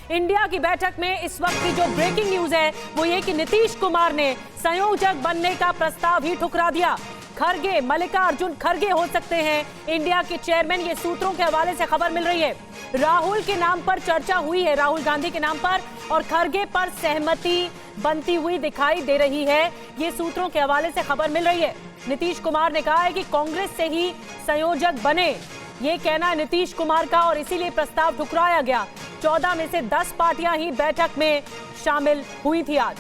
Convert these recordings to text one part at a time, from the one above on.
India की बैठक में इस वक्त की जो ब्रेकिंग न्यूज है वो ये कि नीतीश कुमार ने संयोजक बनने का प्रस्ताव ही ठुकरा दिया। खरगे, मल्लिकार्जुन खरगे हो सकते हैं इंडिया के चेयरमैन, ये सूत्रों के हवाले से खबर मिल रही है। राहुल के नाम पर चर्चा हुई है, राहुल गांधी के नाम पर, और खरगे पर सहमति बनती हुई दिखाई दे रही है, ये सूत्रों के हवाले से खबर मिल रही है। नीतीश कुमार ने कहा है कि कांग्रेस से ही संयोजक बने, ये कहना है नीतीश कुमार का, और इसीलिए प्रस्ताव ठुकराया गया। 14 में से 10 पार्टियां ही बैठक में शामिल हुई थी आज।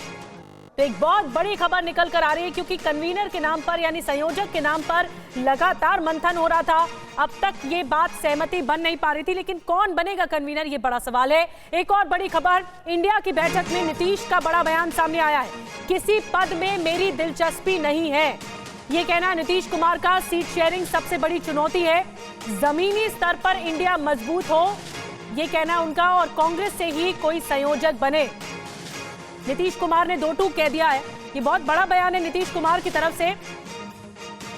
तो एक बहुत बड़ी खबर निकल कर आ रही है, क्योंकि कन्वीनर के नाम पर यानी संयोजक के नाम पर लगातार मंथन हो रहा था। अब तक ये बात सहमति बन नहीं पा रही थी, लेकिन कौन बनेगा कन्वीनर, ये बड़ा सवाल है। एक और बड़ी खबर, इंडिया की बैठक में नीतीश का बड़ा बयान सामने आया है। किसी पद में मेरी दिलचस्पी नहीं है, ये कहना नीतीश कुमार का। सीट शेयरिंग सबसे बड़ी चुनौती है, जमीनी स्तर पर इंडिया मजबूत हो, ये कहना उनका, और कांग्रेस से ही कोई संयोजक बने। नीतीश कुमार ने दो टूक कह दिया है, ये बहुत बड़ा बयान है नीतीश कुमार की तरफ से।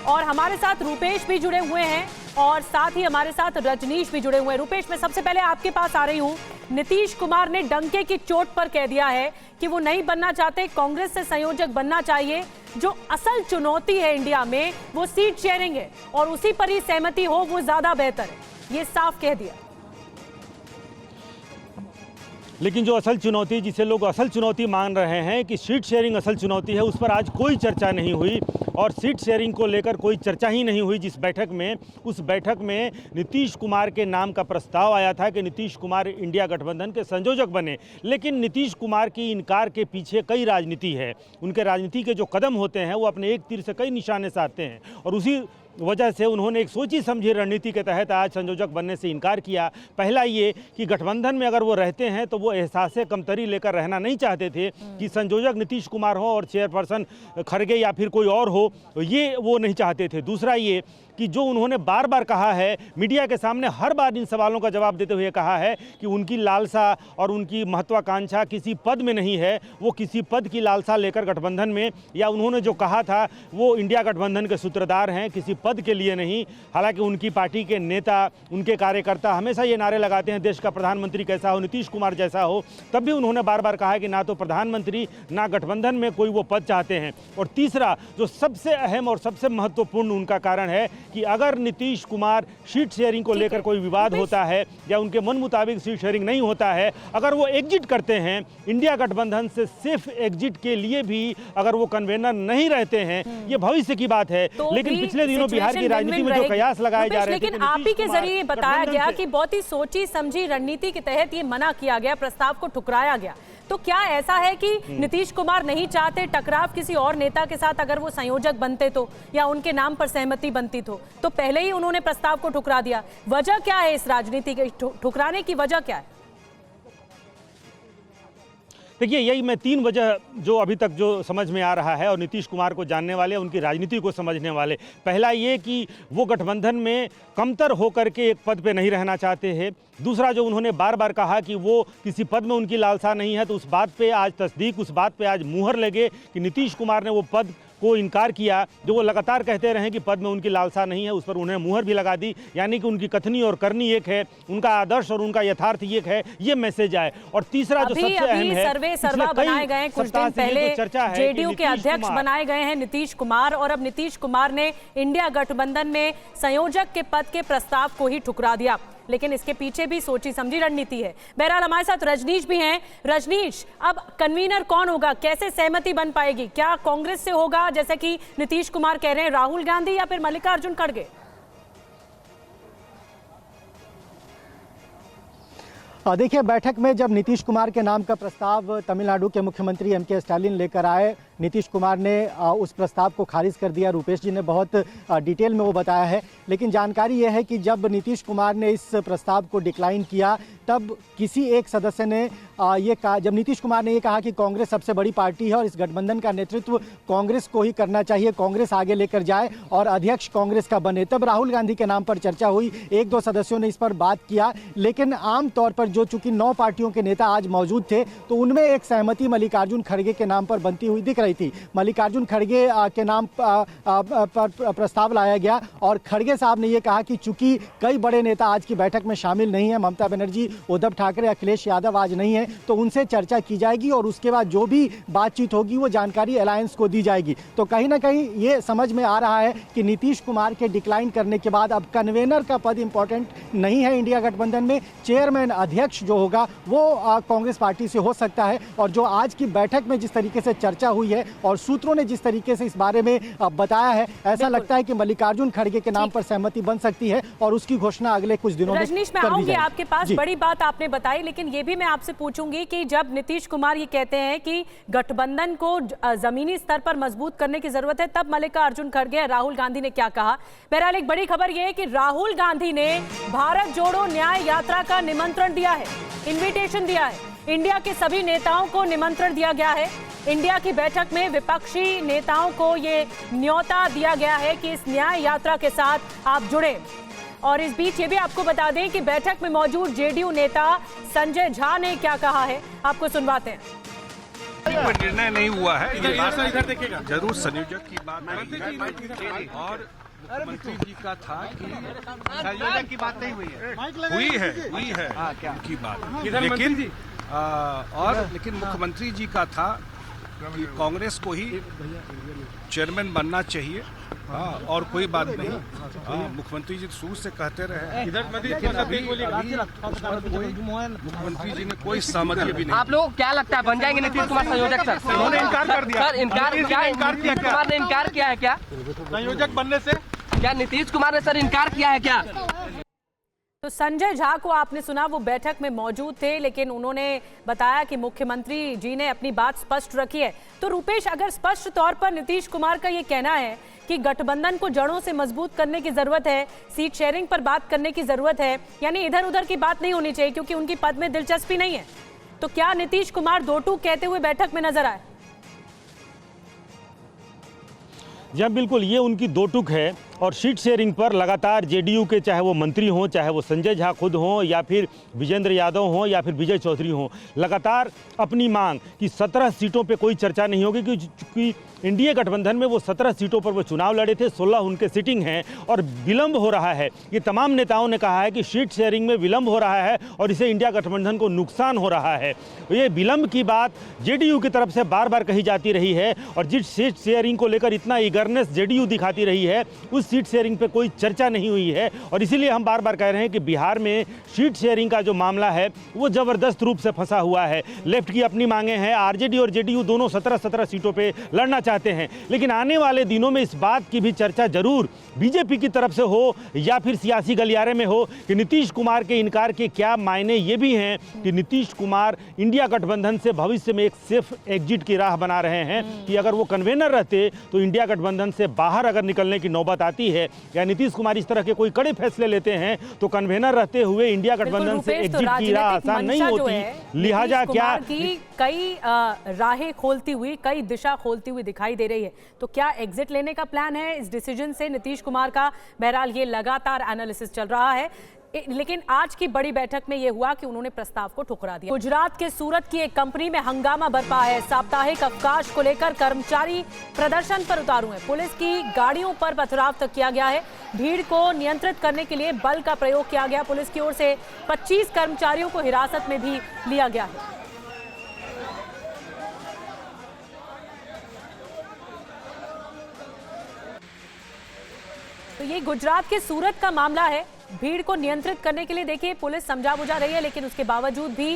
और हमारे साथ रूपेश भी जुड़े हुए हैं और साथ ही हमारे साथ रजनीश भी जुड़े हुए हैं। रूपेश, मैं सबसे पहले आपके पास आ रही हूं। नीतीश कुमार ने डंके की चोट पर कह दिया है कि वो नहीं बनना चाहते, कांग्रेस से संयोजक बनना चाहिए। जो असल चुनौती है इंडिया में वो सीट शेयरिंग है, और उसी पर ही सहमति हो वो ज्यादा बेहतर है, ये साफ कह दिया। लेकिन जो असल चुनौती, जिसे लोग असल चुनौती मान रहे हैं कि सीट शेयरिंग असल चुनौती है, उस पर आज कोई चर्चा नहीं हुई, और सीट शेयरिंग को लेकर कोई चर्चा ही नहीं हुई। जिस बैठक में, उस बैठक में नीतीश कुमार के नाम का प्रस्ताव आया था कि नीतीश कुमार इंडिया गठबंधन के संयोजक बने, लेकिन नीतीश कुमार की इनकार के पीछे कई राजनीति है। उनके राजनीति के जो कदम होते हैं वो अपने एक तीर से कई निशाने साधते हैं, और उसी वजह से उन्होंने एक सोची समझी रणनीति के तहत आज संयोजक बनने से इनकार किया। पहला ये कि गठबंधन में अगर वो रहते हैं तो वो एहसास कमतरी लेकर रहना नहीं चाहते थे कि संयोजक नीतीश कुमार हो और चेयरपर्सन खरगे या फिर कोई और हो, ये वो नहीं चाहते थे। दूसरा ये कि जो उन्होंने बार बार कहा है, मीडिया के सामने हर बार इन सवालों का जवाब देते हुए कहा है कि उनकी लालसा और उनकी महत्वाकांक्षा किसी पद में नहीं है, वो किसी पद की लालसा लेकर गठबंधन में, या उन्होंने जो कहा था वो इंडिया गठबंधन के सूत्रधार हैं, किसी पद के लिए नहीं। हालांकि उनकी पार्टी के नेता, उनके कार्यकर्ता हमेशा ये नारे लगाते हैं देश का प्रधानमंत्री कैसा हो, नीतीश कुमार जैसा हो, तब भी उन्होंने बार बार कहा है कि ना तो प्रधानमंत्री ना गठबंधन में कोई वो पद चाहते हैं। और तीसरा जो सबसे अहम और सबसे महत्वपूर्ण उनका कारण है कि अगर नीतीश कुमार सीट शेयरिंग को लेकर कोई विवाद होता है या उनके मन मुताबिक सीट शेयरिंग नहीं होता है, अगर वो एग्जिट करते हैं इंडिया गठबंधन से, सिर्फ एग्जिट के लिए भी अगर वो कन्वेनर नहीं रहते हैं, ये भविष्य की बात है। लेकिन पिछले दिनों बिहार की राजनीति में जो कयास लगाए जा रहे थे, लेकिन आप ही के जरिए बताया गया कि बहुत ही सोची समझी रणनीति के तहत ये मना किया गया, प्रस्ताव को ठुकराया गया। तो क्या ऐसा है कि नीतीश कुमार नहीं चाहते टकराव किसी और नेता के साथ, अगर वो संयोजक बनते तो, या उनके नाम पर सहमति बनती तो पहले ही उन्होंने प्रस्ताव को ठुकरा दिया? वजह क्या है इस राजनीति के ठुकराने की वजह क्या है? देखिए, यही मैं 3 वजह जो अभी तक जो समझ में आ रहा है, और नीतीश कुमार को जानने वाले, उनकी राजनीति को समझने वाले। पहला ये कि वो गठबंधन में कमतर होकर के एक पद पे नहीं रहना चाहते हैं। दूसरा, जो उन्होंने बार बार कहा कि वो किसी पद में उनकी लालसा नहीं है, तो उस बात पे आज तस्दीक, उस बात पे आज मुहर लगे कि नीतीश कुमार ने वो पद को इनकार किया। जो वो लगातार कहते रहे कि पद में उनकी लालसा नहीं है, उस पर उन्हें मुहर भी लगा दी, यानी कि उनकी कथनी और करनी एक है, उनका आदर्श और उनका यथार्थ एक है, ये मैसेज आए। और तीसरा जो सबसे अहम है, सर्वे बनाए गए, कुछ दिन पहले जेडीयू के अध्यक्ष बनाए गए हैं नीतीश कुमार, और अब नीतीश कुमार ने इंडिया गठबंधन में संयोजक के पद के प्रस्ताव को ही ठुकरा दिया। लेकिन इसके पीछे भी सोची समझी रणनीति है। बहरहाल हमारे साथ रजनीश भी हैं। रजनीश, अब कन्वीनर कौन होगा, कैसे सहमति बन पाएगी? क्या कांग्रेस से होगा जैसे कि नीतीश कुमार कह रहे हैं, राहुल गांधी, या फिर मल्लिकार्जुन खड़गे? देखिए, बैठक में जब नीतीश कुमार के नाम का प्रस्ताव तमिलनाडु के मुख्यमंत्री एम.के. स्टालिन लेकर आए, नीतीश कुमार ने उस प्रस्ताव को खारिज कर दिया। रूपेश जी ने बहुत डिटेल में वो बताया है, लेकिन जानकारी यह है कि जब नीतीश कुमार ने इस प्रस्ताव को डिक्लाइन किया, तब किसी एक सदस्य ने ये कहा, जब नीतीश कुमार ने ये कहा कि कांग्रेस सबसे बड़ी पार्टी है और इस गठबंधन का नेतृत्व कांग्रेस को ही करना चाहिए, कांग्रेस आगे लेकर जाए और अध्यक्ष कांग्रेस का बने, तब राहुल गांधी के नाम पर चर्चा हुई। 1-2 सदस्यों ने इस पर बात किया, लेकिन आमतौर पर जो चूंकि 9 पार्टियों के नेता आज मौजूद थे, तो उनमें एक सहमति मल्लिकार्जुन खड़गे के नाम पर बनती हुई दिख रही थी। मल्लिकार्जुन खड़गे के नाम पर प्रस्ताव लाया गया और खड़गे साहब ने यह कहा कि चूंकि कई बड़े नेता आज की बैठक में शामिल नहीं है, ममता बनर्जी, उद्धव ठाकरे, अखिलेश यादव आज नहीं है, तो उनसे चर्चा की जाएगी और उसके बाद जो भी बातचीत होगी वो जानकारी अलायंस को दी जाएगी। तो कहीं ना कहीं ये समझ में आ रहा है कि नीतीश कुमार के डिक्लाइन करने के बाद अब कन्वेनर का पद इंपॉर्टेंट नहीं है इंडिया गठबंधन में। चेयरमैन, अध्यक्ष जो होगा वो कांग्रेस पार्टी से हो सकता है। और जो आज की बैठक में जिस तरीके से चर्चा हुई है और सूत्रों ने जिस तरीके से इस बारे में बताया है, ऐसा लगता है कि मल्लिकार्जुन खड़गे के नाम पर सहमति बन सकती है और उसकी घोषणा अगले कुछ दिनों में रजनीश, मैं आऊंगी आपके पास। बड़ी बात आपने बताई, लेकिन ये भी मैं आपसे पूछूंगी कि जब नीतीश कुमार ये कहते हैं कि गठबंधन को जमीनी स्तर पर मजबूत करने की जरूरत है, तब मल्लिकार्जुन खड़गे, राहुल गांधी ने क्या कहा? बहरहाल एक बड़ी खबर यह है कि राहुल गांधी ने भारत जोड़ो न्याय यात्रा का निमंत्रण दिया है, इन्विटेशन दिया है। इंडिया के सभी नेताओं को निमंत्रण दिया गया है। इंडिया की बैठक में विपक्षी नेताओं को ये न्योता दिया गया है कि इस न्याय यात्रा के साथ आप जुड़े। और इस बीच ये भी आपको बता दें कि बैठक में मौजूद जेडीयू नेता संजय झा ने क्या कहा है, आपको सुनवाते हैं। निर्णय नहीं हुआ है, इधर देखिएगा, जरूर संयोजक की बात और मुख्यमंत्री जी का था कि संयोजक की बात नहीं हुई है उनकी बात, लेकिन मुख्यमंत्री जी का था कि कांग्रेस को ही चेयरमैन बनना चाहिए। और कोई बात नहीं, मुख्यमंत्री जी शुरू से कहते रहे, मुख्यमंत्री जी ने कोई सहमति भी नहीं। आप लोग क्या लगता है बन जाएंगे नीतीश कुमार संयोजक? सर उन्होंने इनकार कर दिया। सर इनकार ने इनकार किया है क्या संयोजक बनने से? क्या नीतीश कुमार ने सर इनकार किया है क्या? तो संजय झा को आपने सुना, वो बैठक में मौजूद थे, लेकिन उन्होंने बताया कि मुख्यमंत्री जी ने अपनी बात स्पष्ट रखी है। तो रुपेश, अगर स्पष्ट तौर पर नीतीश कुमार का ये कहना है कि गठबंधन को जड़ों से मजबूत करने की जरूरत है, सीट शेयरिंग पर बात करने की जरूरत है, यानी इधर उधर की बात नहीं होनी चाहिए क्योंकि उनकी पद में दिलचस्पी नहीं है, तो क्या नीतीश कुमार दो टूक कहते हुए बैठक में नजर आए? जी बिल्कुल, ये उनकी दो टूक है। और सीट शेयरिंग पर लगातार जेडीयू के, चाहे वो मंत्री हों, चाहे वो संजय झा खुद हों, या फिर विजेंद्र यादव हों, या फिर विजय चौधरी हों, लगातार अपनी मांग कि 17 सीटों पे कोई चर्चा नहीं होगी, क्योंकि इंडिया गठबंधन में वो 17 सीटों पर वो चुनाव लड़े थे, 16 उनके सिटिंग हैं और विलंब हो रहा है। ये तमाम नेताओं ने कहा है कि सीट शेयरिंग में विलंब हो रहा है और इससे इंडिया गठबंधन को नुकसान हो रहा है। ये विलंब की बात जेडीयू की तरफ से बार बार कही जाती रही है और जिस सीट शेयरिंग को लेकर इतना ईगरनेस जेडीयू दिखाती रही है, उस सीट शेयरिंग पे कोई चर्चा नहीं हुई है। और इसीलिए हम बार बार कह रहे हैं कि बिहार में सीट शेयरिंग का जो मामला है वो जबरदस्त रूप से फंसा हुआ है। लेफ्ट की अपनी मांगे हैं, आरजेडी और जेडीयू दोनों 17-17 सीटों पे लड़ना चाहते हैं, लेकिन आने वाले दिनों में इस बात की भी चर्चा जरूर बीजेपी की तरफ से हो या फिर सियासी गलियारे में हो कि नीतीश कुमार के इनकार के क्या मायने ये भी हैं कि नीतीश कुमार इंडिया गठबंधन से भविष्य में एक सेफ एग्जिट की राह बना रहे हैं कि अगर वो कन्वेनर रहते तो इंडिया गठबंधन से बाहर अगर निकलने की नौबत आती है या नीतीश कुमार इस तरह के कोई कड़े फैसले लेते हैं तो कन्वेनर रहते हुए इंडिया गठबंधन से एग्जिट की राह आसान नहीं होती। लिहाजा क्या कई राहें खोलती हुई, कई दिशा खोलती हुई दिखाई दे रही है, तो क्या एग्जिट लेने का प्लान है इस डिसीजन से नीतीश कुमार का? बहरहाल ये लगातार एनालिसिस चल रहा है, लेकिन आज की बड़ी बैठक में यह हुआ कि उन्होंने प्रस्ताव को ठुकरा दिया। गुजरात के सूरत की एक कंपनी में हंगामा बरपा है। साप्ताहिक अवकाश को लेकर कर्मचारी प्रदर्शन पर उतारू हैं। पुलिस की गाड़ियों पर पथराव तक किया गया है। भीड़ को नियंत्रित करने के लिए बल का प्रयोग किया गया। पुलिस की ओर से 25 कर्मचारियों को हिरासत में भी लिया गया है। तो ये गुजरात के सूरत का मामला है। भीड़ को नियंत्रित करने के लिए देखिए पुलिस समझा बुझा रही है, लेकिन उसके बावजूद भी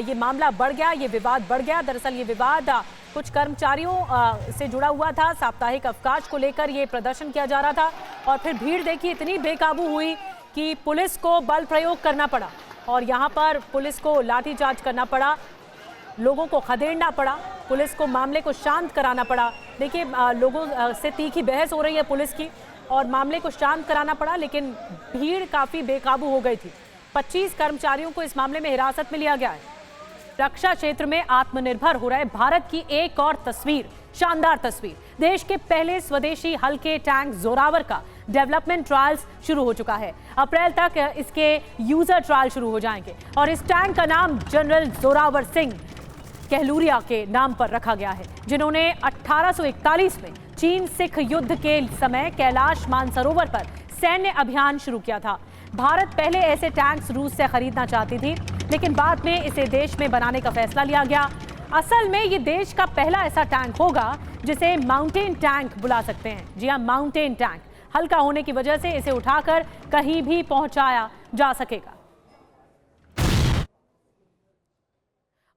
ये मामला बढ़ गया, ये विवाद बढ़ गया। दरअसल ये विवाद कुछ कर्मचारियों से जुड़ा हुआ था। साप्ताहिक अवकाश को लेकर ये प्रदर्शन किया जा रहा था और फिर भीड़ देखिए इतनी बेकाबू हुई कि पुलिस को बल प्रयोग करना पड़ा और यहाँ पर पुलिस को लाठीचार्ज करना पड़ा, लोगों को खदेड़ना पड़ा, पुलिस को मामले को शांत कराना पड़ा। देखिए लोगों से तीखी बहस हो रही है पुलिस की और मामले को शांत कराना पड़ा, लेकिन भीड़ काफी बेकाबू हो गई थी। 25 कर्मचारियों को इस मामले में हिरासत में लिया गया है। रक्षा क्षेत्र में आत्मनिर्भर हो रहे भारत की एक और तस्वीर, शानदार तस्वीर। देश के पहले स्वदेशी हल्के टैंक जोरावर का डेवलपमेंट ट्रायल्स शुरू हो चुका है। अप्रैल तक इसके यूजर ट्रायल शुरू हो जाएंगे और इस टैंक का नाम जनरल जोरावर सिंह कहलूरिया के नाम पर रखा गया है, जिन्होंने 1841 में चीन सिख युद्ध के समय कैलाश मानसरोवर पर सैन्य अभियान शुरू किया था। भारत पहले ऐसे टैंक्स रूस से खरीदना चाहती थी, लेकिन बाद में इसे देश में बनाने का फैसला लिया गया। असल में ये देश का पहला ऐसा टैंक होगा जिसे माउंटेन टैंक बुला सकते हैं। जी हाँ, माउंटेन टैंक। हल्का होने की वजह से इसे उठाकर कहीं भी पहुंचाया जा सकेगा।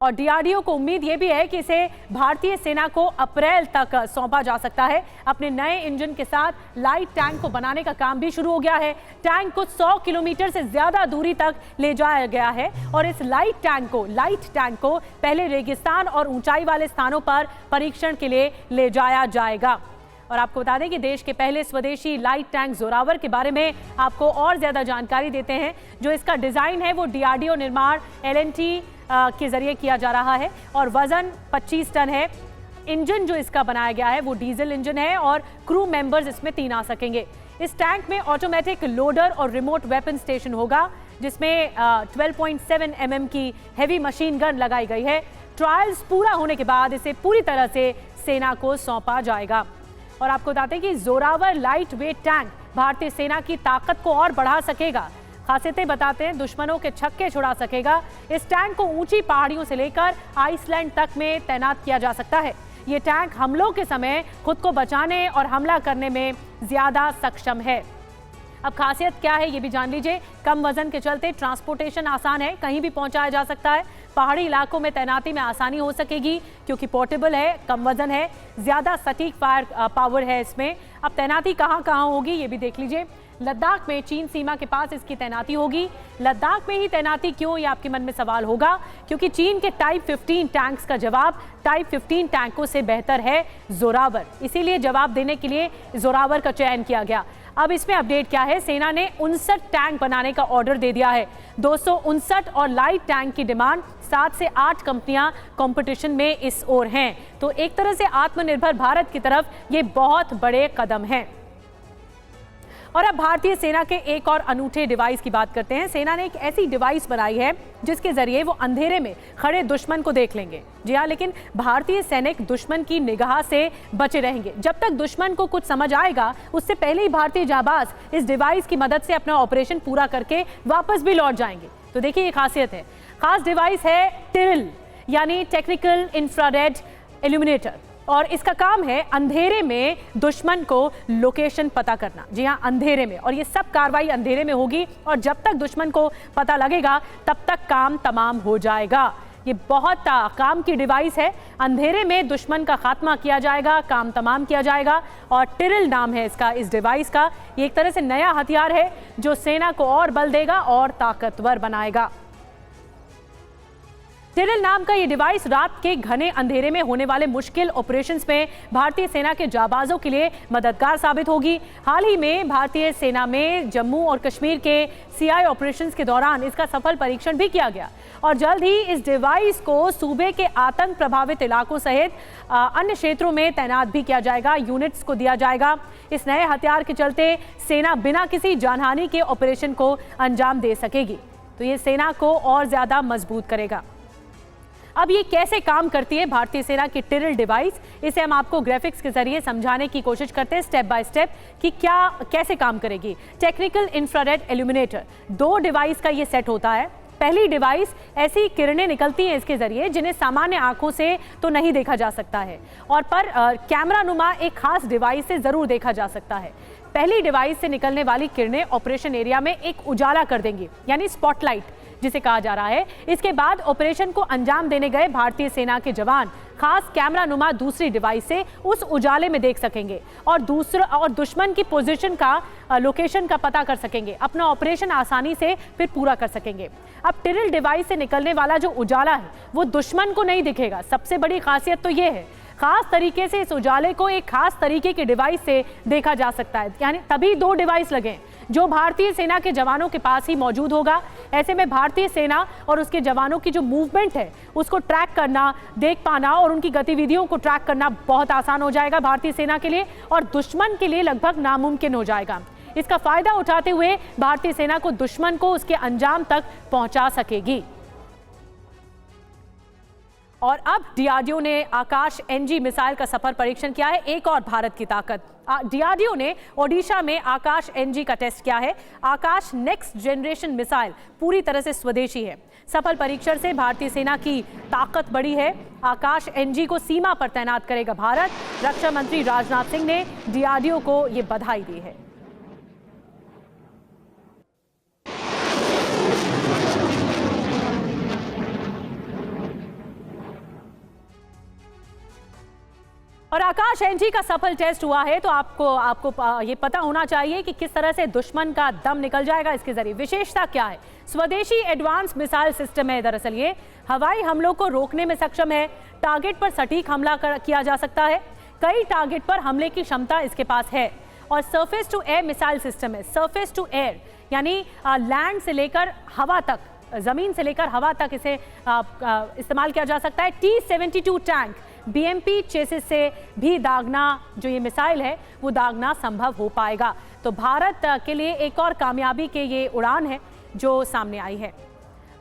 और डीआरडीओ को उम्मीद ये भी है कि इसे भारतीय सेना को अप्रैल तक सौंपा जा सकता है। अपने नए इंजन के साथ लाइट टैंक को बनाने का काम भी शुरू हो गया है। टैंक को 100 किलोमीटर से ज्यादा दूरी तक ले जाया गया है और इस लाइट टैंक को पहले रेगिस्तान और ऊंचाई वाले स्थानों पर परीक्षण के लिए ले जाया जाएगा। और आपको बता दें कि देश के पहले स्वदेशी लाइट टैंक जोरावर के बारे में आपको और ज्यादा जानकारी देते हैं। जो इसका डिजाइन है वो डीआरडीओ निर्माण LNT के जरिए किया जा रहा है और वजन 25 टन है। इंजन जो इसका बनाया गया है वो डीजल इंजन है और क्रू मेंबर्स इसमें 3 आ सकेंगे। इस टैंक में ऑटोमेटिक लोडर और रिमोट वेपन स्टेशन होगा, जिसमें 12.7 mm की हेवी मशीन गन लगाई गई है। ट्रायल्स पूरा होने के बाद इसे पूरी तरह से सेना को सौंपा जाएगा। और आपको बताते हैं कि जोरावर लाइट वेट टैंक भारतीय सेना की ताकत को और बढ़ा सकेगा। खासियतें बताते हैं, दुश्मनों के छक्के छुड़ा सकेगा। इस टैंक को ऊंची पहाड़ियों से लेकर आइसलैंड तक में तैनात किया जा सकता है। ये टैंक हमलों के समय खुद को बचाने और हमला करने में ज्यादा सक्षम है। अब खासियत क्या है ये भी जान लीजिए। कम वजन के चलते ट्रांसपोर्टेशन आसान है, कहीं भी पहुंचाया जा सकता है। पहाड़ी इलाकों में तैनाती में आसानी हो सकेगी क्योंकि पोर्टेबल है, कम वजन है, ज्यादा सटीक फायर पावर है इसमें। अब तैनाती कहाँ कहाँ होगी ये भी देख लीजिए। लद्दाख में चीन सीमा के पास इसकी तैनाती होगी। लद्दाख में ही तैनाती क्यों, ये आपके मन में सवाल होगा, क्योंकि चीन के टाइप 15 टैंक्स का जवाब टाइप 15 टैंकों से बेहतर है जोरावर। इसीलिए जवाब देने के लिए जोरावर का चयन किया गया। अब इसमें अपडेट क्या है, सेना ने 59 टैंक बनाने का ऑर्डर दे दिया है। 259 और लाइट टैंक की डिमांड 7 से 8 कंपनियां कंपटीशन में इस ओर हैं। तो एक तरह से आत्मनिर्भर भारत की तरफ ये बहुत बड़े कदम हैं। और अब भारतीय सेना के एक और अनूठे डिवाइस की बात करते हैं। सेना ने एक ऐसी डिवाइस बनाई है जिसके जरिए वो अंधेरे में खड़े दुश्मन को देख लेंगे। जी हाँ, लेकिन भारतीय सैनिक दुश्मन की निगाह से बचे रहेंगे। जब तक दुश्मन को कुछ समझ आएगा उससे पहले ही भारतीय जाबाज इस डिवाइस की मदद से अपना ऑपरेशन पूरा करके वापस भी लौट जाएंगे। तो देखिए ये खासियत है। खास डिवाइस है टिरिल यानी टेक्निकल इंफ्रारेड इल्यूमिनेटर, और इसका काम है अंधेरे में दुश्मन को लोकेशन पता करना। जी हाँ, अंधेरे में, और ये सब कार्रवाई अंधेरे में होगी और जब तक दुश्मन को पता लगेगा तब तक काम तमाम हो जाएगा। ये बहुत काम की डिवाइस है। अंधेरे में दुश्मन का खात्मा किया जाएगा, काम तमाम किया जाएगा। और टिरिल नाम है इसका, इस डिवाइस का। ये एक तरह से नया हथियार है जो सेना को और बल देगा और ताकतवर बनाएगा। टिरिल नाम का ये डिवाइस रात के घने अंधेरे में होने वाले मुश्किल ऑपरेशंस में भारतीय सेना के जाबाजों के लिए मददगार साबित होगी। हाल ही में भारतीय सेना में जम्मू और कश्मीर के CI ऑपरेशंस के दौरान इसका सफल परीक्षण भी किया गया और जल्द ही इस डिवाइस को सूबे के आतंक प्रभावित इलाकों सहित अन्य क्षेत्रों में तैनात भी किया जाएगा, यूनिट्स को दिया जाएगा। इस नए हथियार के चलते सेना बिना किसी जानहानि के ऑपरेशन को अंजाम दे सकेगी। तो ये सेना को और ज्यादा मजबूत करेगा। अब ये कैसे काम करती है भारतीय सेना की टिरिल डिवाइस, इसे हम आपको ग्राफिक्स के जरिए समझाने की कोशिश करते हैं स्टेप बाय स्टेप कि क्या कैसे काम करेगी। टेक्निकल इंफ्रारेड इल्यूमिनेटर 2 डिवाइस का ये सेट होता है। पहली डिवाइस ऐसी किरणें निकलती हैं इसके जरिए जिन्हें सामान्य आंखों से तो नहीं देखा जा सकता है और पर कैमरा नुमा एक खास डिवाइस से जरूर देखा जा सकता है। पहली डिवाइस से निकलने वाली किरणें ऑपरेशन एरिया में एक उजाला कर देंगी, यानी स्पॉटलाइट जिसे कहा जा रहा है। इसके बाद ऑपरेशन को अंजाम देने गए भारतीय सेना के जवान खास कैमरा नुमा दूसरी डिवाइस से उस उजाले में देख सकेंगे और दुश्मन की पोजीशन का लोकेशन का पता कर सकेंगे, अपना ऑपरेशन आसानी से फिर पूरा कर सकेंगे। अब टिरिल डिवाइस से निकलने वाला जो उजाला है वो दुश्मन को नहीं दिखेगा। सबसे बड़ी खासियत तो ये है, खास तरीके से इस उजाले को एक खास तरीके के डिवाइस से देखा जा सकता है, यानी तभी 2 डिवाइस लगे जो भारतीय सेना के जवानों के पास ही मौजूद होगा। ऐसे में भारतीय सेना और उसके जवानों की जो मूवमेंट है उसको ट्रैक करना, देख पाना और उनकी गतिविधियों को ट्रैक करना बहुत आसान हो जाएगा भारतीय सेना के लिए और दुश्मन के लिए लगभग नामुमकिन हो जाएगा। इसका फायदा उठाते हुए भारतीय सेना को दुश्मन को उसके अंजाम तक पहुंचा सकेगी। और अब डीआरडीओ ने आकाश एनजी मिसाइल का सफल परीक्षण किया है। एक और भारत की ताकत, डीआरडीओ ने ओडिशा में आकाश एनजी का टेस्ट किया है। आकाश नेक्स्ट जनरेशन मिसाइल पूरी तरह से स्वदेशी है। सफल परीक्षण से भारतीय सेना की ताकत बढ़ी है। आकाश एनजी को सीमा पर तैनात करेगा भारत। रक्षा मंत्री राजनाथ सिंह ने डीआरडीओ को ये बधाई दी है। और आकाश एनजी का सफल टेस्ट हुआ है तो आपको ये पता होना चाहिए कि किस तरह से दुश्मन का दम निकल जाएगा इसके जरिए। विशेषता क्या है? स्वदेशी एडवांस मिसाइल सिस्टम है। दरअसल ये हवाई हमलों को रोकने में सक्षम है। टारगेट पर सटीक हमला किया जा सकता है। कई टारगेट पर हमले की क्षमता इसके पास है। और surface to air missile system है। सरफेस टू एयर यानी लैंड से लेकर हवा तक, जमीन से लेकर हवा तक इसे इस्तेमाल किया जा सकता है। T-72 टैंक BMP चेसिस से भी दागना, जो ये मिसाइल है वो दागना संभव हो पाएगा। तो भारत के लिए एक और कामयाबी के ये उड़ान है जो सामने आई है।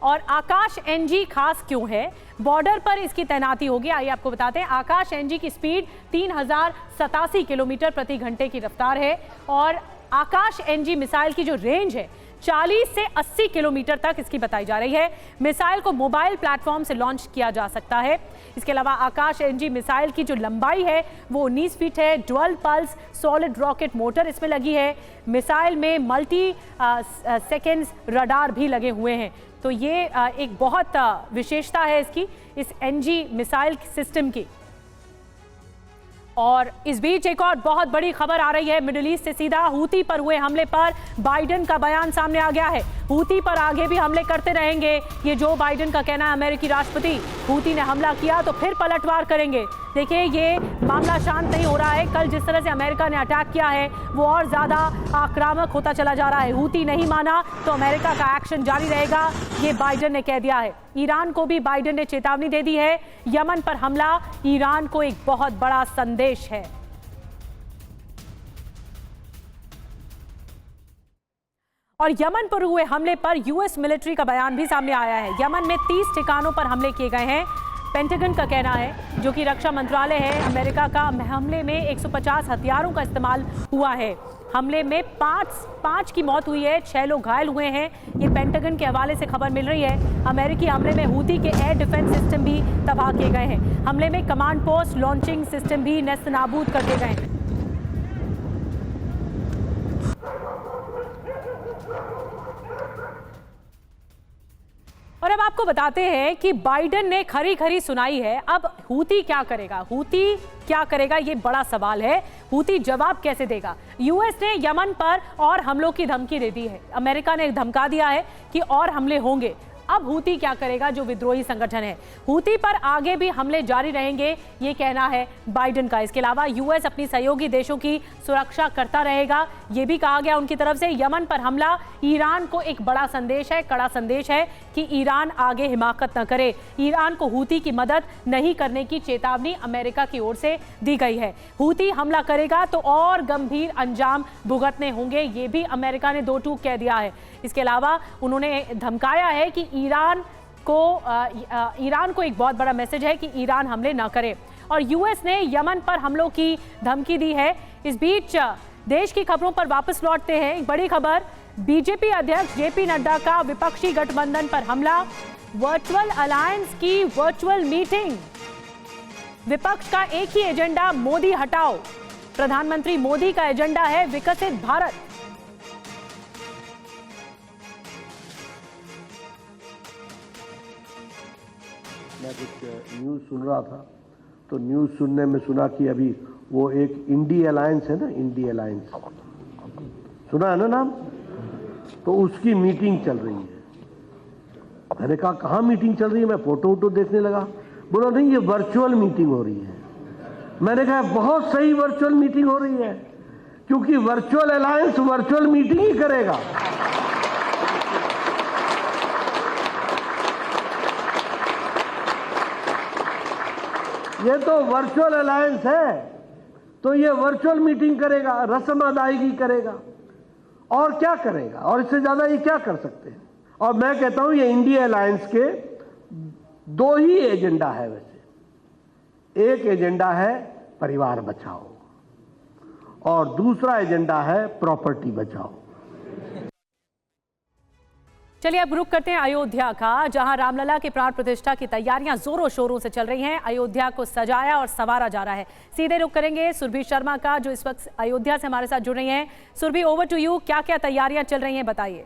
और आकाश एनजी खास क्यों है? बॉर्डर पर इसकी तैनाती होगी। आइए आपको बताते हैं। आकाश एनजी की स्पीड 3087 किलोमीटर प्रति घंटे की रफ्तार है। और आकाश एनजी मिसाइल की जो रेंज है 40 से 80 किलोमीटर तक इसकी बताई जा रही है। मिसाइल को मोबाइल प्लेटफॉर्म से लॉन्च किया जा सकता है। इसके अलावा आकाश एनजी मिसाइल की जो लंबाई है वो 19 फीट है। Dual pulse solid rocket motor इसमें लगी है। मिसाइल में मल्टी सेकेंड्स रडार भी लगे हुए हैं। तो ये एक बहुत विशेषता है इसकी, इस एनजी मिसाइल सिस्टम की। और इस बीच एक और बहुत बड़ी खबर आ रही है मिडिल ईस्ट से सीधा। हूती पर हुए हमले पर बाइडेन का बयान सामने आ गया है। हूती पर आगे भी हमले करते रहेंगे, ये जो बाइडेन का कहना है। अमेरिकी राष्ट्रपति, हूती ने हमला किया तो फिर पलटवार करेंगे। देखिए ये मामला शांत नहीं हो रहा है। कल जिस तरह से अमेरिका ने अटैक किया है वो और ज्यादा आक्रामक होता चला जा रहा है। हूती नहीं माना तो अमेरिका का एक्शन जारी रहेगा, ये बाइडेन ने कह दिया है। ईरान को भी बाइडेन ने चेतावनी दे दी है। यमन पर हमला ईरान को एक बहुत बड़ा संदेश है। और यमन पर हुए हमले पर यूएस मिलिट्री का बयान भी सामने आया है। यमन में 30 ठिकानों पर हमले किए गए हैं। पेंटागन का कहना है, जो कि रक्षा मंत्रालय है अमेरिका का, हमले में 150 हथियारों का इस्तेमाल हुआ है। हमले में पांच की मौत हुई है, 6 लोग घायल हुए हैं। ये पेंटागन के हवाले से खबर मिल रही है। अमेरिकी हमले में हूती के एयर डिफेंस सिस्टम भी तबाह किए गए हैं। हमले में कमांड पोस्ट लॉन्चिंग सिस्टम भी नेस्त नाबूद कर दिए गए हैं। और अब आपको बताते हैं कि बाइडेन ने खरी खरी सुनाई है। अब हूती क्या करेगा? हूती क्या करेगा ये बड़ा सवाल है। हूती जवाब कैसे देगा? यूएस ने यमन पर और हमलों की धमकी दे दी है। अमेरिका ने धमका दिया है कि और हमले होंगे। अब हूती क्या करेगा, जो विद्रोही संगठन है? हूती पर आगे भी हमले जारी रहेंगे, ये कहना है बाइडेन का। इसके अलावा यूएस अपनी सहयोगी देशों की सुरक्षा करता रहेगा, ये भी कहा गया उनकी तरफ से। यमन पर हमला ईरान को एक बड़ा संदेश है, कड़ा संदेश है कि ईरान आगे हिमाकत न करे। ईरान को हूती की मदद नहीं करने की चेतावनी अमेरिका की ओर से दी गई है। हूती हमला करेगा तो और गंभीर अंजाम भुगतने होंगे, ये भी अमेरिका ने दो टूक कह दिया है। इसके अलावा उन्होंने धमकाया है कि ईरान को एक बहुत बड़ा मैसेज है कि ईरान हमले ना करे। और यूएस ने यमन पर हमलों की धमकी दी है। इस बीच देश की खबरों पर वापस लौटते हैं। एक बड़ी खबर, बीजेपी अध्यक्ष जेपी नड्डा का विपक्षी गठबंधन पर हमला। वर्चुअल अलायंस की वर्चुअल मीटिंग। विपक्ष का एक ही एजेंडा, मोदी हटाओ। प्रधानमंत्री मोदी का एजेंडा है विकसित भारत। मैं कुछ न्यूज़ सुन रहा था तो न्यूज़ सुनने में सुना कि अभी वो एक इंडी अलायंस है ना, इंडी अलायंस सुना है ना नाम, तो उसकी मीटिंग चल रही है। मैंने कहा कहाँ मीटिंग चल रही है? मैं फोटो वोटो देखने लगा, बोला नहीं ये वर्चुअल मीटिंग हो रही है। मैंने कहा बहुत सही वर्चुअल मीटिंग हो रही है, क्योंकि वर्चुअल अलायंस वर्चुअल मीटिंग ही करेगा। ये तो वर्चुअल अलायंस है, तो ये वर्चुअल मीटिंग करेगा, रस्म अदायगी करेगा। और क्या करेगा, और इससे ज्यादा ये क्या कर सकते हैं। और मैं कहता हूं ये इंडिया अलायंस के दो ही एजेंडा है। वैसे एक एजेंडा है परिवार बचाओ और दूसरा एजेंडा है प्रॉपर्टी बचाओ। चलिए अब रुक करते हैं अयोध्या का, जहां रामलला के प्राण प्रतिष्ठा की तैयारियां जोरों शोरों से चल रही हैं। अयोध्या को सजाया और संवारा जा रहा है। सीधे रुक करेंगे सुरभि शर्मा का, जो इस वक्त अयोध्या से हमारे साथ जुड़ रही हैं। सुरभि, ओवर टू यू, क्या क्या तैयारियां चल रही हैं, बताइए।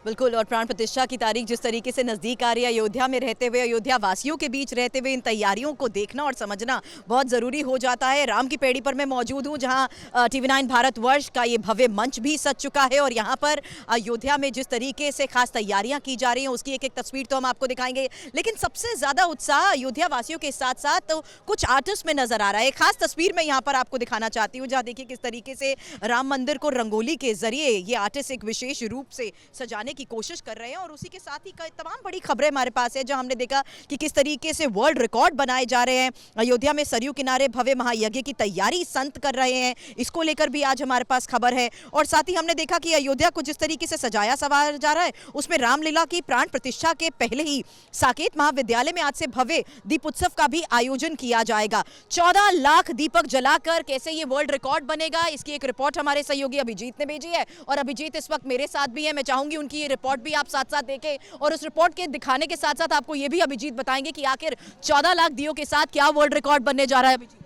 बिल्कुल, और प्राण प्रतिष्ठा की तारीख जिस तरीके से नज़दीक आ रही है, अयोध्या में रहते हुए, अयोध्या वासियों के बीच रहते हुए इन तैयारियों को देखना और समझना बहुत ज़रूरी हो जाता है। राम की पेड़ी पर मैं मौजूद हूँ, जहाँ TV9 भारतवर्ष का ये भव्य मंच भी सज चुका है और यहाँ पर अयोध्या में जिस तरीके से खास तैयारियाँ की जा रही हैं उसकी एक एक तस्वीर तो हम आपको दिखाएंगे, लेकिन सबसे ज़्यादा उत्साह अयोध्या वासियों के साथ साथ तो कुछ आर्टिस्ट में नज़र आ रहा है। एक खास तस्वीर मैं यहाँ पर आपको दिखाना चाहती हूँ, जहाँ देखिए किस तरीके से राम मंदिर को रंगोली के जरिए ये आर्टिस्ट एक विशेष रूप से सजाने की कोशिश कर रहे हैं। और उसी के साथ ही तमाम बड़ी खबरें हमारे पास है, जहां हमने देखा कि किस तरीके से वर्ल्ड रिकॉर्ड बनाए जा रहे हैं। अयोध्या में सरयू किनारे भव्य महायज्ञ की तैयारी संत कर रहे हैं, इसको लेकर भी आज हमारे पास खबर है। और साथ ही हमने देखा कि अयोध्या को जिस तरीके से सजाया संवारा जा रहा है, उसमें रामलीला की प्राण प्रतिष्ठा के पहले ही साकेत महाविद्यालय में आज से भव्य दीप उत्सव का भी आयोजन किया जाएगा। 14 लाख दीपक जलाकर कैसे ये वर्ल्ड रिकॉर्ड बनेगा, इसकी एक रिपोर्ट हमारे सहयोगी अभिजीत ने भेजी है और अभिजीत इस वक्त मेरे साथ भी है। मैं चाहूंगी उनकी ये रिपोर्ट भी आप साथ साथ देखें और उस रिपोर्ट के दिखाने के साथ साथ आपको ये भी अभिजीत बताएंगे कि आखिर 14 लाख दियों के साथ क्या वर्ल्ड रिकॉर्ड बनने जा रहा है। अभिजीत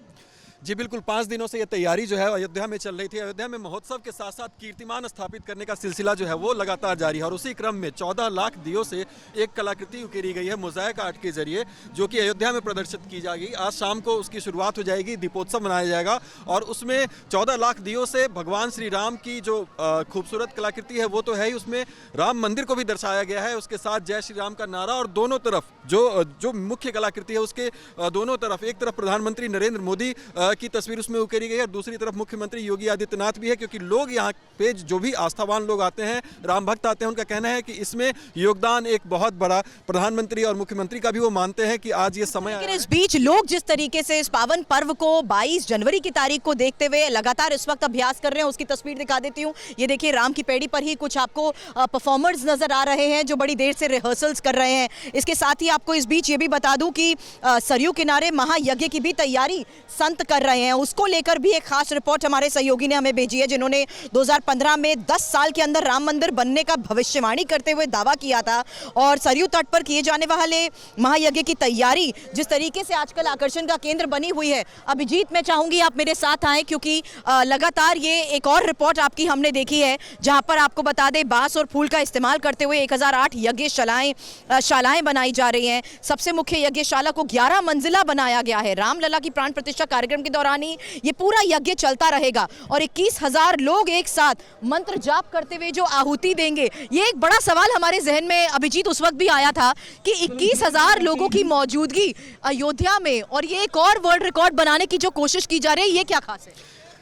जी बिल्कुल, 5 दिनों से ये तैयारी जो है अयोध्या में चल रही थी। अयोध्या में महोत्सव के साथ साथ कीर्तिमान स्थापित करने का सिलसिला जो है वो लगातार जारी है और उसी क्रम में 14 लाख दियों से एक कलाकृति उकेरी गई है मोज़ाइक आर्ट के जरिए, जो कि अयोध्या में प्रदर्शित की जाएगी। आज शाम को उसकी शुरुआत हो जाएगी, दीपोत्सव मनाया जाएगा और उसमें 14 लाख दियों से भगवान श्री राम की जो खूबसूरत कलाकृति है वो तो है ही, उसमें राम मंदिर को भी दर्शाया गया है। उसके साथ जय श्री राम का नारा और दोनों तरफ जो मुख्य कलाकृति है उसके दोनों तरफ, एक तरफ प्रधानमंत्री नरेंद्र मोदी की तस्वीर उसमें उकेरी गई है, दूसरी तरफ मुख्यमंत्री योगी आदित्यनाथ भी है, क्योंकि लोग यहाँ पे जो भी आस्थावान लोग आते हैं, राम भक्त आते हैं, उनका कहना है कि इसमें योगदान एक बहुत बड़ा प्रधानमंत्री और मुख्यमंत्री का भी वो मानते हैं कि आज ये समय। लेकिन इस बीच लोग जिस तरीके से इस पावन पर्व को 22 जनवरी की तारीख को देखते हुए लगातार इस वक्त अभ्यास कर रहे हैं, उसकी तस्वीर दिखा देती हूँ। ये देखिए राम की पेड़ी पर ही कुछ आपको परफॉर्मर्स नजर आ रहे हैं जो बड़ी देर से रिहर्सल्स कर रहे हैं। इसके साथ ही आपको इस बीच ये भी बता दूं कि सरयू किनारे महायज्ञ की भी तैयारी संत कर रहे हैं, उसको लेकर भी एक खास रिपोर्ट हमारे सहयोगी ने हमें भेजी है, जिन्होंने 2015 में 10 साल के अंदर राम मंदिर बनने का भविष्यवाणी करते हुए दावा किया था। और सरयू तट पर किए जाने वाले महायज्ञ की तैयारी जिस तरीके से आजकल आकर्षण का केंद्र बनी हुई है। अभिजीत, मैं चाहूंगी आप मेरे साथ आए, क्योंकि लगातार ये एक और रिपोर्ट आपकी हमने देखी है, जहां पर आपको बता दें बांस और फूल का इस्तेमाल करते हुए 1008 यज्ञशालाएं बनाई जा रही हैं। सबसे मुख्य यज्ञशाला को 11 मंजिला बनाया गया है। रामलला की प्राण प्रतिष्ठा कार्यक्रम के दौरान ही ये पूरा यज्ञ चलता रहेगा और 21,000 लोग एक साथ मंत्र जाप करते हुए जो आहुति देंगे। ये एक बड़ा सवाल हमारे जहन में अभिजीत उस वक्त भी आया था कि 21,000 लोगों की मौजूदगी अयोध्या में और ये एक और वर्ल्ड रिकॉर्ड बनाने की जो कोशिश की जा रही है, ये क्या खास है?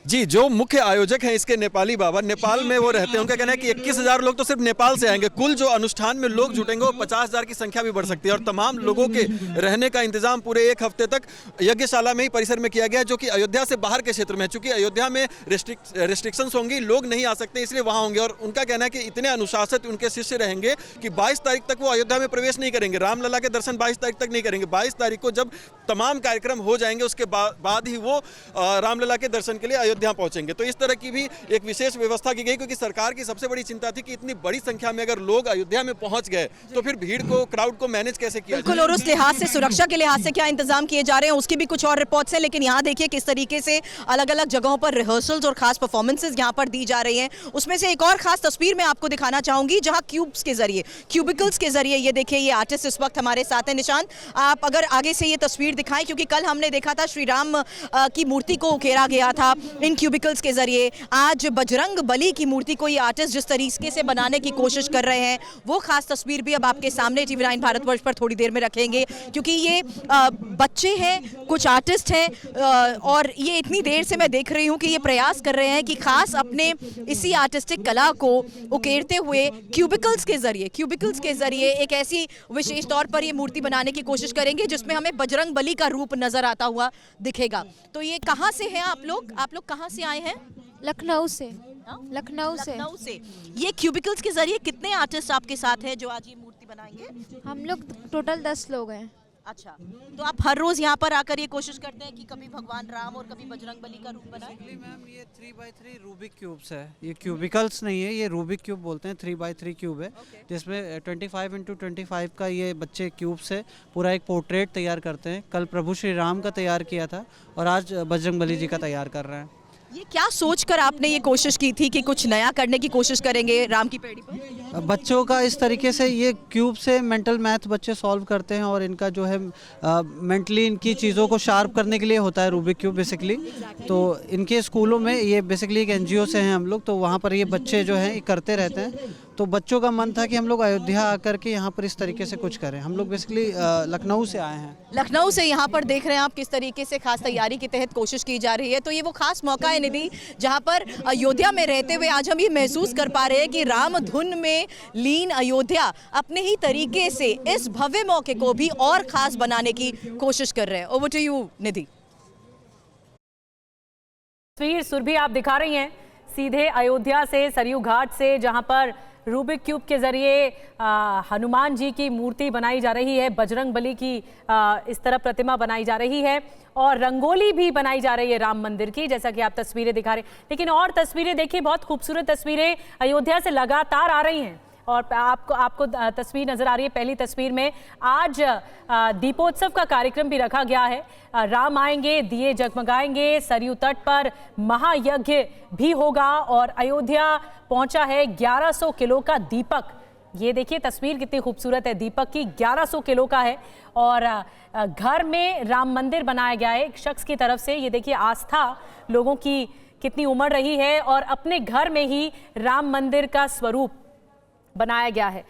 जी, जो मुख्य आयोजक हैं इसके नेपाली बाबा, नेपाल में वो रहते हैं, उनका कहना है कि 21,000 लोग तो सिर्फ नेपाल से आएंगे। कुल जो अनुष्ठान में लोग जुटेंगे वो 50,000 की संख्या भी बढ़ सकती है और तमाम लोगों के रहने का इंतजाम पूरे एक हफ्ते तक यज्ञशाला में ही परिसर में किया गया है, जो कि अयोध्या से बाहर के क्षेत्र में है। चूंकि अयोध्या में रिस्ट्रिक्शंस होंगी, लोग नहीं आ सकते, इसलिए वहाँ होंगे। और उनका कहना है कि इतने अनुशासित उनके शिष्य रहेंगे कि 22 तारीख तक वो अयोध्या में प्रवेश नहीं करेंगे, रामलला के दर्शन 22 तारीख तक नहीं करेंगे। 22 तारीख को जब तमाम कार्यक्रम हो जाएंगे उसके बाद ही वो रामलला के दर्शन के लिए अयोध्या पहुंचेंगे। तो इस तरह की भी एक विशेष व्यवस्था की गई, क्योंकि सरकार की सबसे बड़ी चिंता थी कि इतनी बड़ी संख्या में अगर लोग अयोध्या में पहुंच गए तो फिर भीड़ को, क्राउड को मैनेज कैसे किया बिल्कुल, और उस लिहाज से, सुरक्षा के लिहाज से क्या इंतजाम किए जा रहे हैं उसकी भी कुछ और रिपोर्ट्स हैं। लेकिन यहाँ देखिए किस तरीके से अलग अलग जगहों पर रिहर्सल्स और खास परफॉर्मेंसेज यहाँ पर दी जा रही हैं। उसमें से एक और खास तस्वीर मैं आपको दिखाना चाहूंगी, जहाँ क्यूबिकल्स के जरिए ये देखिए ये आर्टिस्ट इस वक्त हमारे साथ है। निशांत, आप अगर आगे से ये तस्वीर दिखाएं, क्योंकि कल हमने देखा था श्री राम की मूर्ति को उकेरा गया था इन क्यूबिकल्स के जरिए। आज बजरंग बली की मूर्ति को ये आर्टिस्ट जिस तरीके से बनाने की कोशिश कर रहे हैं, वो खास तस्वीर भी अब आपके सामने TV9 भारतवर्ष पर थोड़ी देर में रखेंगे, क्योंकि ये बच्चे हैं, कुछ आर्टिस्ट हैं और ये इतनी देर से मैं देख रही हूँ कि ये प्रयास कर रहे हैं कि खास अपने इसी आर्टिस्टिक कला को उकेरते हुए क्यूबिकल्स के जरिए एक ऐसी विशेष तौर पर ये मूर्ति बनाने की कोशिश करेंगे जिसमें हमें बजरंग बली का रूप नजर आता हुआ दिखेगा। तो ये कहाँ से हैं आप लोग कहाँ से आए हैं? लखनऊ से। लखनऊ से। लखनऊ से। ये क्यूबिकल्स के जरिए कितने आर्टिस्ट आपके साथ हैं जो आज ये मूर्ति बनाएंगे? हम लोग टोटल 10 लोग हैं। अच्छा, तो आप हर रोज यहाँ पर आकर ये कोशिश करते हैं कि कभी भगवान राम और कभी बजरंगबली का रूप बनाएं? मैम ये 3x3 रूबिक क्यूब्स है, ये क्यूबिकल्स नहीं है, ये रूबिक क्यूब बोलते हैं। 3x3 क्यूब है जिसमें 25x25 का ये बच्चे क्यूब से पूरा एक पोर्ट्रेट तैयार करते हैं। कल प्रभु श्री राम का तैयार किया था और आज बजरंगबली जी का तैयार कर रहे हैं। ये क्या सोचकर आपने ये कोशिश की थी कि कुछ नया करने की कोशिश करेंगे राम की पेड़ी पर? बच्चों का इस तरीके से ये क्यूब से मेंटल मैथ बच्चे सॉल्व करते हैं और इनका जो है मेंटली इनकी चीज़ों को शार्प करने के लिए होता है रूबिक क्यूब बेसिकली। तो इनके स्कूलों में ये बेसिकली एक NGO से हैं हम लोग, तो वहाँ पर ये बच्चे जो हैं करते रहते हैं। तो बच्चों का मन था कि हम लोग अयोध्या आकर के यहाँ पर इस तरीके से कुछ करें। हम लोग बेसिकली लखनऊ से आए हैं। लखनऊ से यहाँ पर देख रहे हैं आप किस तरीके से खास तैयारी के तहत कोशिश की जा रही है। तो ये वो खास मौका है निधि जहाँ पर अयोध्या में रहते हुए आज हम ये महसूस कर पा रहे हैं कि राम धुन में लीन अयोध्या अपने ही तरीके से इस भव्य मौके को भी और खास बनाने की कोशिश कर रहे हैं। ओवर टू यू निधि। तस्वीर सुरभि आप दिखा रही हैं सीधे अयोध्या से, सरयू घाट से, जहां पर रूबिक क्यूब के जरिए हनुमान जी की मूर्ति बनाई जा रही है, बजरंग बली की इस तरह प्रतिमा बनाई जा रही है और रंगोली भी बनाई जा रही है राम मंदिर की, जैसा कि आप तस्वीरें दिखा रहे हैं। लेकिन और तस्वीरें देखिए, बहुत खूबसूरत तस्वीरें अयोध्या से लगातार आ रही हैं और आपको तस्वीर नजर आ रही है। पहली तस्वीर में आज दीपोत्सव का कार्यक्रम भी रखा गया है। राम आएंगे, दिए जगमगाएंगे, सरयू तट पर महायज्ञ भी होगा और अयोध्या पहुंचा है 1100 किलो का दीपक। ये देखिए तस्वीर कितनी खूबसूरत है दीपक की, 1100 किलो का है और घर में राम मंदिर बनाया गया है एक शख्स की तरफ से। ये देखिए आस्था लोगों की कितनी उमड़ रही है और अपने घर में ही राम मंदिर का स्वरूप बनाया गया है।